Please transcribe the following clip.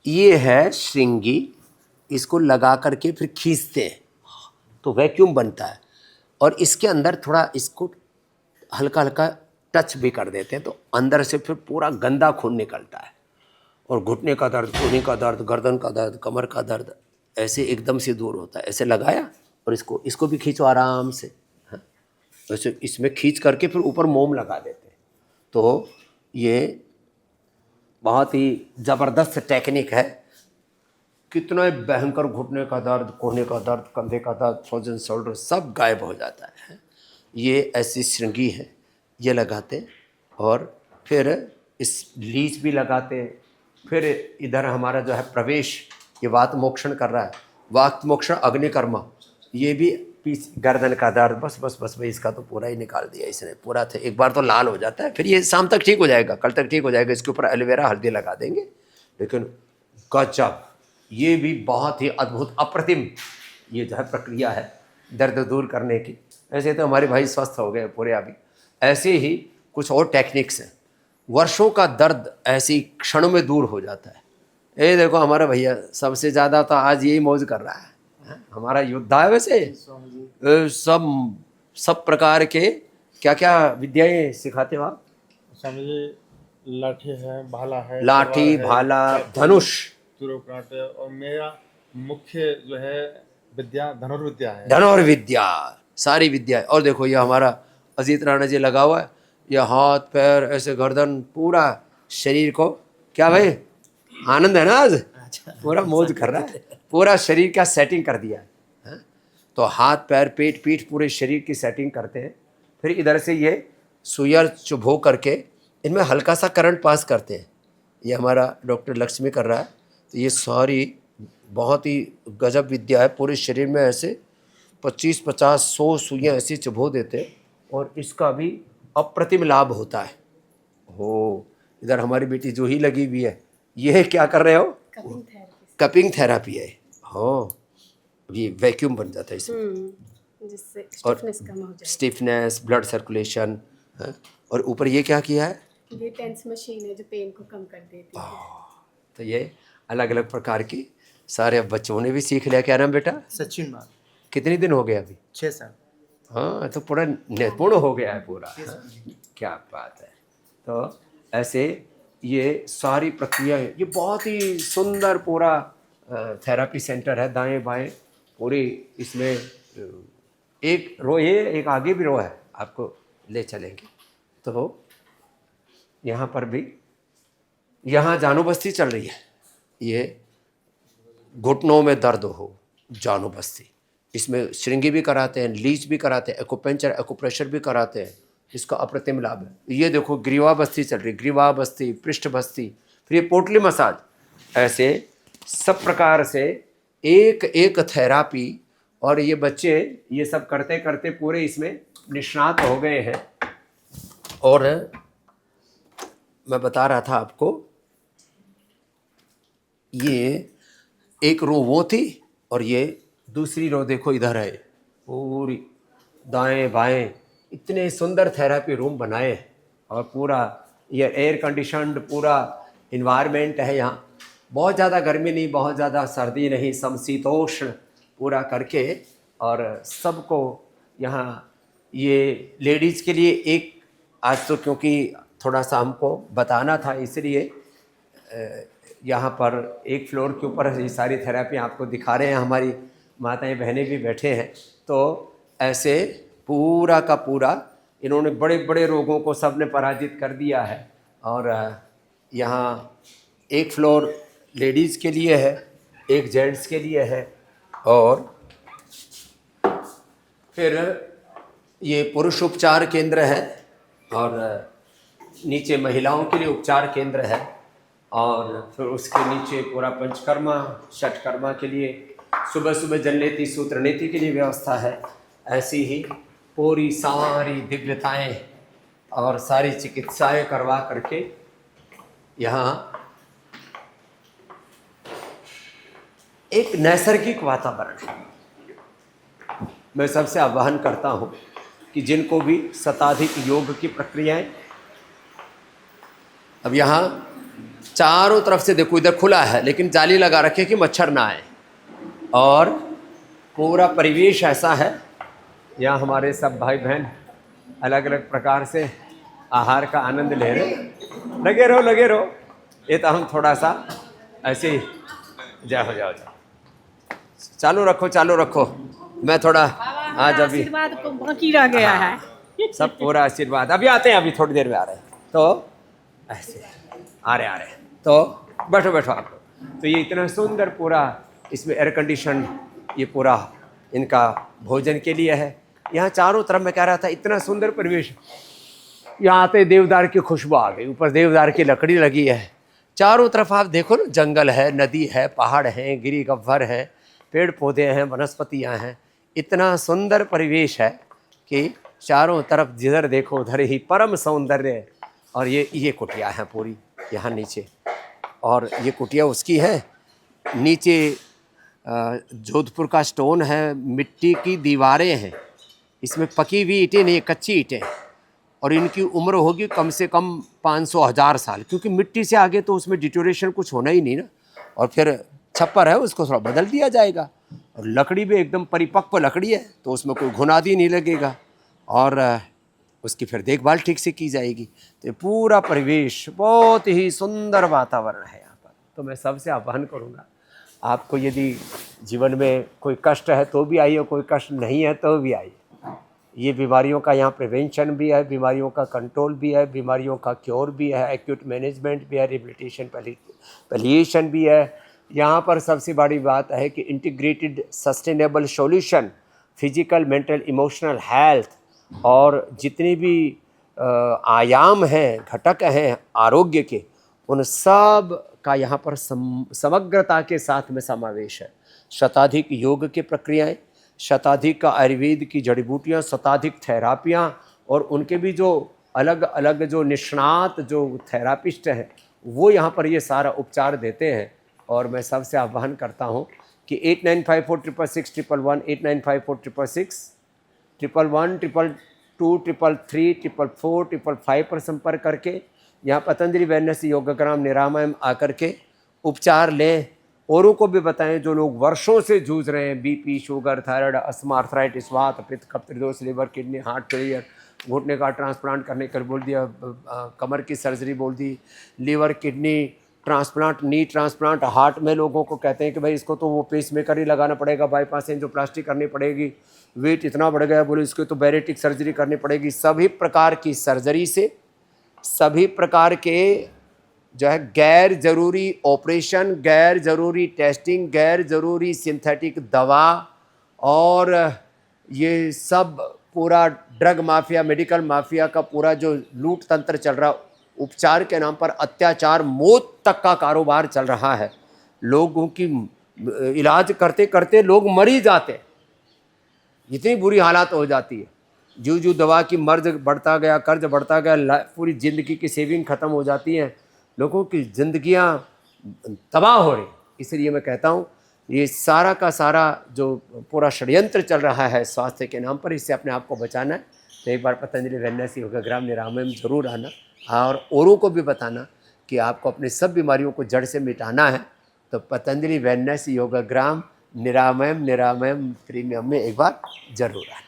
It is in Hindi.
ये है श्रृंगी, इसको लगा करके फिर खींचते हैं तो वैक्यूम बनता है, और इसके अंदर थोड़ा इसको हल्का हल्का टच भी कर देते हैं तो अंदर से फिर पूरा गंदा खून निकलता है। और घुटने का दर्द, कोहनी का दर्द, गर्दन का दर्द, कमर का दर्द ऐसे एकदम से दूर होता है। ऐसे लगाया और इसको भी खींचो आराम से, हाँ वैसे इसमें खींच करके फिर ऊपर मोम लगा देते हैं। तो ये बहुत ही ज़बरदस्त टेक्निक है। कितना भयंकर घुटने का दर्द, कोहने का दर्द, कंधे का दर्द, फ्रोजन शोल्डर सब गायब हो जाता है। ये ऐसी श्रृंगी है, ये लगाते हैं और फिर इस लीच भी लगाते हैं। फिर इधर हमारा जो है प्रवेश, ये वात मोक्षण कर रहा है, वात मोक्षण अग्निकर्मा, ये भी पीछ गर्दन का दर्द, बस भाई इसका तो पूरा ही निकाल दिया इसने, पूरा था। एक बार तो लाल हो जाता है, फिर ये शाम तक ठीक हो जाएगा, कल तक ठीक हो जाएगा। इसके ऊपर एलोवेरा हल्दी लगा देंगे। लेकिन गजब, ये भी बहुत ही अद्भुत अप्रतिम ये जो है प्रक्रिया है दर्द दूर करने की। ऐसे तो हमारे भाई स्वस्थ हो गए पूरे अभी। ऐसे ही कुछ और टेक्निक्स हैं, वर्षों का दर्द ऐसी क्षणों में दूर हो जाता है। ये देखो हमारा भैया सबसे ज़्यादा तो आज यही मौज कर रहा है, हमारा योद्धा है। वैसे सब प्रकार के क्या क्या विद्याएं सिखाते हो आप? स्वामी जी लाठी है, भाला है, लाठी, भाला, धनुष, तुरकाटे, और मेरा मुख्य जो है विद्या धनुर्विद्या है। धनुर्विद्या, सारी विद्या। और देखो ये हमारा अजीत राणा जी लगा हुआ है, ये हाथ पैर ऐसे गर्दन पूरा शरीर को, क्या भाई आनंद है ना आज, पूरा मौज कर रहा है, पूरा शरीर का सेटिंग कर दिया है। तो हाथ पैर पेट पीठ पूरे शरीर की सेटिंग करते हैं। फिर इधर से ये सुइया चुभो करके इनमें हल्का सा करंट पास करते हैं। ये हमारा डॉक्टर लक्ष्मी कर रहा है। तो ये सारी बहुत ही गजब विद्या है। पूरे शरीर में ऐसे 25, 50, 100 सुइयाँ ऐसी चुभो देते हैं और इसका भी अप्रतिम लाभ होता है। हो, इधर हमारी बेटी जो ही लगी हुई है, ये क्या कर रहे हो? कपिंग थेरेपी है। हाँ, ये वैक्यूम बन जाता है इसमें, जिससे और स्टिफनेस कम हो जाए, स्टिफनेस, ब्लड सर्कुलेशन। और ऊपर ये क्या किया है? ये टेंस मशीन है जो पेन को कम कर देती है। तो ये अलग अलग प्रकार की सारे अब बच्चों ने भी सीख लिया। क्या नाम बेटा? सचिन मान। कितने दिन हो गए अभी? 6 साल। हाँ, तो पूरा निपुण हो गया है पूरा। हाँ? क्या बात है। तो ऐसे ये सारी प्रक्रिया, ये बहुत ही सुंदर पूरा थेरेपी सेंटर है। दाएं बाएं पूरी इसमें एक रो, ये एक आगे भी रो है, आपको ले चलेंगे। तो यहाँ पर भी, यहाँ जानो बस्ती चल रही है। ये घुटनों में दर्द हो, जानो बस्ती, इसमें श्रृंगी भी कराते हैं, लीच भी कराते हैं, एक्यूपेंचर एक्यूप्रेशर भी कराते हैं। इसका अप्रतिम लाभ है। ये देखो ग्रीवा बस्ती चल रही, ग्रीवा बस्ती, पृष्ठ बस्ती, फिर ये पोटली मसाज, ऐसे सब प्रकार से एक एक थेरापी। और ये बच्चे ये सब करते करते पूरे इसमें निष्णात हो गए हैं। और मैं बता रहा था आपको, ये एक रो वो थी और ये दूसरी रो देखो इधर है, पूरी दाएं बाएं इतने सुंदर थेरेपी रूम बनाए हैं। और पूरा ये एयर कंडीशनड पूरा इन्वायरमेंट है यहाँ। बहुत ज़्यादा गर्मी नहीं, बहुत ज़्यादा सर्दी नहीं, समशीतोष्ण पूरा करके। और सबको यहाँ ये लेडीज़ के लिए एक, आज तो क्योंकि थोड़ा सा हमको बताना था इसलिए यहाँ पर एक फ्लोर के ऊपर ये सारी थेरेपी आपको दिखा रहे हैं। हमारी माताएं बहनें भी बैठे हैं। तो ऐसे पूरा का पूरा इन्होंने बड़े बड़े रोगों को सब ने पराजित कर दिया है। और यहाँ एक फ्लोर लेडीज़ के लिए है, एक जेंट्स के लिए है, और फिर ये पुरुष उपचार केंद्र है, और नीचे महिलाओं के लिए उपचार केंद्र है, और फिर उसके नीचे पूरा पंचकर्मा षटकर्मा के लिए, सुबह सुबह जननेति सूत्र नीति के लिए व्यवस्था है। ऐसी ही पूरी सारी दिव्यताएं और सारी चिकित्साएं करवा करके यहाँ एक नैसर्गिक वातावरण है। मैं सबसे आह्वान करता हूँ कि जिनको भी शताधिक योग की प्रक्रियाएं, अब यहाँ चारों तरफ से देखो, इधर खुला है लेकिन जाली लगा रखे कि मच्छर ना आए, और पूरा परिवेश ऐसा है। यहाँ हमारे सब भाई बहन अलग अलग प्रकार से आहार का आनंद ले रहे। लगे रहो लगे रहो, ये तो हम थोड़ा सा ऐसे ही जाओ जाओ जाओ, चालू रखो। मैं थोड़ा आज अभी आशीर्वाद को बाकी रह गया है। सब पूरा आशीर्वाद, अभी आते हैं, अभी थोड़ी देर में आ रहे हैं। तो ऐसे आ रहे तो बैठो आप लोग। तो ये इतना सुंदर पूरा, इसमें एयर कंडीशन, ये पूरा इनका भोजन के लिए है। यहाँ चारों तरफ मैं कह रहा था इतना सुंदर परिवेश। यहाँ आते देवदार की खुशबू आ गई, ऊपर देवदार की लकड़ी लगी है। चारों तरफ आप देखो ना, जंगल है, नदी है, पहाड़ हैं, गिरी गह्वर है, पेड़ पौधे हैं, वनस्पतियाँ हैं। इतना सुंदर परिवेश है कि चारों तरफ जिधर देखो उधर ही परम सौंदर्य है। और ये कुटिया है पूरी यहाँ नीचे, और ये कुटिया उसकी है। नीचे जोधपुर का स्टोन है, मिट्टी की दीवारें हैं, इसमें पकी हुई ईंटें नहीं, कच्ची ईंटें, और इनकी उम्र होगी कम से कम 500,000 साल, क्योंकि मिट्टी से आगे तो उसमें डिटोरेशन कुछ होना ही नहीं ना। और फिर छप्पर है, उसको थोड़ा बदल दिया जाएगा। और लकड़ी भी एकदम परिपक्व लकड़ी है, तो उसमें कोई घुनादी नहीं लगेगा, और उसकी फिर देखभाल ठीक से की जाएगी। तो पूरा परिवेश बहुत ही सुंदर वातावरण है यहाँ पर। तो मैं सबसे आह्वान करूँगा, आपको यदि जीवन में कोई कष्ट है तो भी आइए, कोई कष्ट नहीं है तो भी आइए। ये बीमारियों का यहाँ प्रिवेंशन भी है, बीमारियों का कंट्रोल भी है, बीमारियों का क्योर भी है, एक्यूट मैनेजमेंट भी है, रिहेबिलिटेशन पैलिएशन भी है। यहाँ पर सबसे बड़ी बात है कि integrated sustainable solution, physical, mental, emotional health, और जितने भी आयाम हैं, घटक हैं आरोग्य के, उन सब का यहाँ पर समग्रता के साथ में समावेश है। शताधिक योग के प्रक्रियाएं, शताधिक का आयुर्वेद की जड़ी बूटियाँ, शताधिक थेरापियाँ, और उनके भी जो अलग अलग जो निष्णात जो थेरापिस्ट हैं वो यहाँ पर ये सारा उपचार देते हैं। और मैं सबसे आह्वान करता हूँ कि 8954666111, 895466 111, 222, 333, 444, 555 पर संपर्क करके यहाँ पतंजलि वेलनेस योगग्राम निरामयम आकर के उपचार लें। औरों को भी बताएं जो लोग वर्षों से जूझ रहे हैं, BP, sugar, thyroid, asthma, arthritis, वात, पित्त, कफ, त्रिदोष, लिवर, किडनी, हार्ट फेलियर, घुटने का ट्रांसप्लांट करने का बोल दिया, कमर की सर्जरी बोल दी, लीवर, किडनी ट्रांसप्लांट, नी ट्रांसप्लांट, हार्ट में लोगों को कहते हैं कि भाई इसको तो वो पेसमेकर ही लगाना पड़ेगा, बाईपास एंजियोप्लास्टी करनी पड़ेगी, वेट इतना बढ़ गया बोले इसको तो बैरेटिक सर्जरी करनी पड़ेगी। सभी प्रकार की सर्जरी से, सभी प्रकार के जो है गैर ज़रूरी ऑपरेशन, गैर ज़रूरी टेस्टिंग, गैर ज़रूरी सिंथेटिक दवा, और ये सब पूरा ड्रग माफिया, मेडिकल माफिया का पूरा जो लूट तंत्र चल रहा, उपचार के नाम पर अत्याचार, मौत तक का कारोबार चल रहा है। लोगों की इलाज करते करते लोग मर ही जाते, इतनी बुरी हालात हो जाती है। जो दवा की मर्ज बढ़ता गया, कर्ज बढ़ता गया, पूरी ज़िंदगी की सेविंग ख़त्म हो जाती है, लोगों की ज़िंदगियाँ तबाह हो रही। इसलिए मैं कहता हूँ ये सारा का सारा जो पूरा षड्यंत्र चल रहा है स्वास्थ्य के नाम पर, इससे अपने आप को बचाना है। तो एक बार पतंजलि वेलनेस योगग्राम निरामयम जरूर आना, और औरों को भी बताना कि आपको अपनी सब बीमारियों को जड़ से मिटाना है। तो पतंजलि वेलनेस योगग्राम निरामयम प्रीमियम में एक बार जरूर आना।